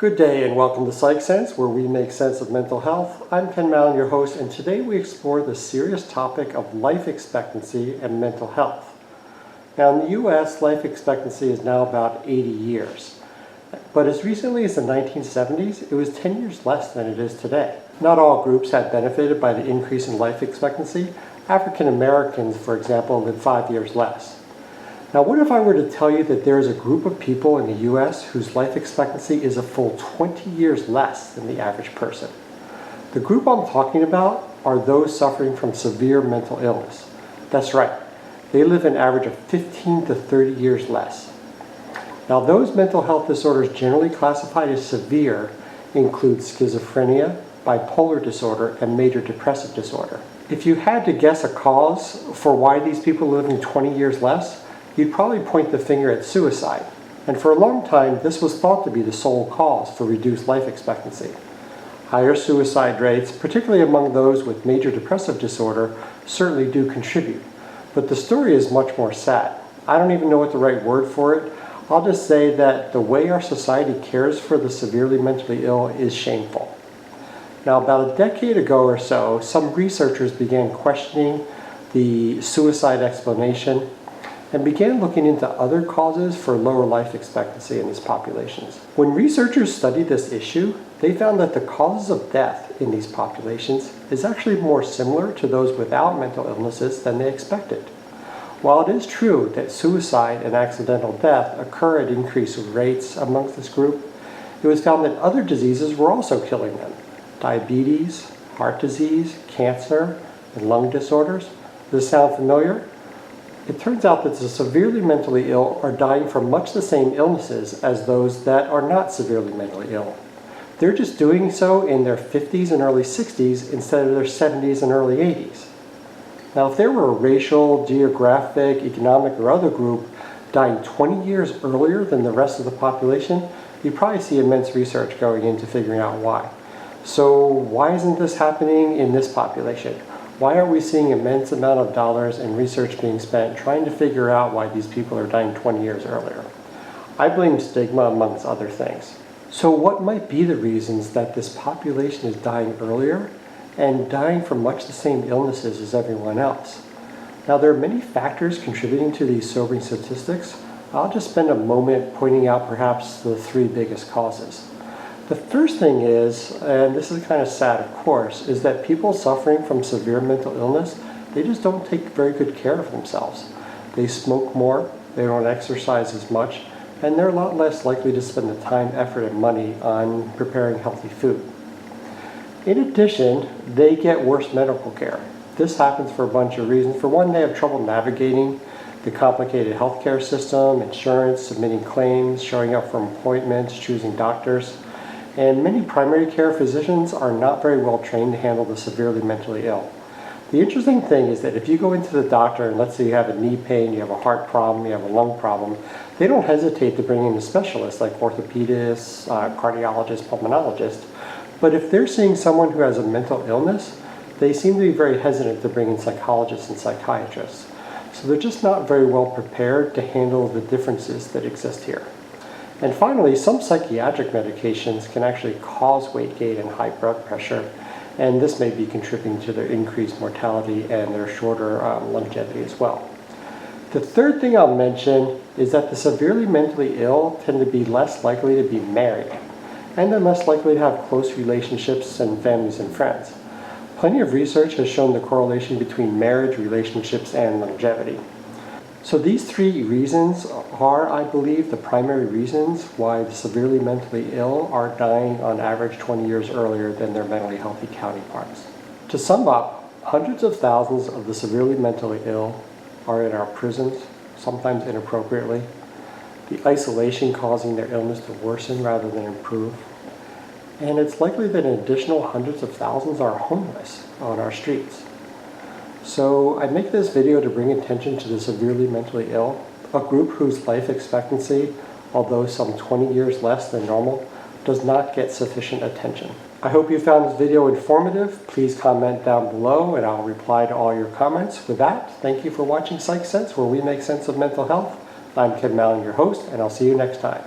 Good day and welcome to Psych Sense, where we make sense of mental health. I'm Ken Mallon, your host, and today we explore the serious topic of life expectancy and mental health. Now in the US, life expectancy is now about 80 years. But as recently as the 1970s, it was 10 years less than it is today. Not all groups have benefited by the increase in life expectancy. African Americans, for example, live 5 years less. Now, what if I were to tell you that there is a group of people in the US whose life expectancy is a full 20 years less than the average person? The group I'm talking about are those suffering from severe mental illness. That's right, they live an average of 15 to 30 years less. Now, those mental health disorders generally classified as severe include schizophrenia, bipolar disorder, and major depressive disorder. If you had to guess a cause for why these people live in 20 years less, you'd probably point the finger at suicide. And for a long time, this was thought to be the sole cause for reduced life expectancy. Higher suicide rates, particularly among those with major depressive disorder, certainly do contribute. But the story is much more sad. I don't even know what the right word for it. I'll just say that the way our society cares for the severely mentally ill is shameful. Now, about a decade ago or so, some researchers began questioning the suicide explanation and began looking into other causes for lower life expectancy in these populations. When researchers studied this issue, they found that the causes of death in these populations is actually more similar to those without mental illnesses than they expected. While it is true that suicide and accidental death occur at increased rates amongst this group, it was found that other diseases were also killing them. Diabetes, heart disease, cancer, and lung disorders. Does this sound familiar? It turns out that the severely mentally ill are dying from much the same illnesses as those that are not severely mentally ill. They're just doing so in their 50s and early 60s instead of their 70s and early 80s. Now, if there were a racial, geographic, economic, or other group dying 20 years earlier than the rest of the population, you'd probably see immense research going into figuring out why. So why isn't this happening in this population? Why are we seeing immense amount of dollars and research being spent trying to figure out why these people are dying 20 years earlier? I blame stigma amongst other things. So what might be the reasons that this population is dying earlier and dying from much the same illnesses as everyone else? Now, there are many factors contributing to these sobering statistics. I'll just spend a moment pointing out perhaps the three biggest causes. The first thing is, and this is kind of sad of course, is that people suffering from severe mental illness, they just don't take very good care of themselves. They smoke more, they don't exercise as much, and they're a lot less likely to spend the time, effort, and money on preparing healthy food. In addition, they get worse medical care. This happens for a bunch of reasons. For one, they have trouble navigating the complicated healthcare system, insurance, submitting claims, showing up for appointments, choosing doctors. And many primary care physicians are not very well trained to handle the severely mentally ill. The interesting thing is that if you go into the doctor and let's say you have a knee pain, you have a heart problem, you have a lung problem, they don't hesitate to bring in a specialist like orthopedists, cardiologists, pulmonologists. But if they're seeing someone who has a mental illness, they seem to be very hesitant to bring in psychologists and psychiatrists. So they're just not very well prepared to handle the differences that exist here. And finally, some psychiatric medications can actually cause weight gain and high blood pressure, and this may be contributing to their increased mortality and their shorter longevity as well. The third thing I'll mention is that the severely mentally ill tend to be less likely to be married, and they're less likely to have close relationships and families and friends. Plenty of research has shown the correlation between marriage, relationships, and longevity. So these three reasons are, I believe, the primary reasons why the severely mentally ill are dying on average 20 years earlier than their mentally healthy counterparts. To sum up, hundreds of thousands of the severely mentally ill are in our prisons, sometimes inappropriately. The isolation causing their illness to worsen rather than improve. And it's likely that an additional hundreds of thousands are homeless on our streets. So I make this video to bring attention to the severely mentally ill, a group whose life expectancy, although some 20 years less than normal, does not get sufficient attention. I hope you found this video informative. Please comment down below and I'll reply to all your comments. With that, thank you for watching Psych Sense, where we make sense of mental health. I'm Ken Mallon, your host, and I'll see you next time.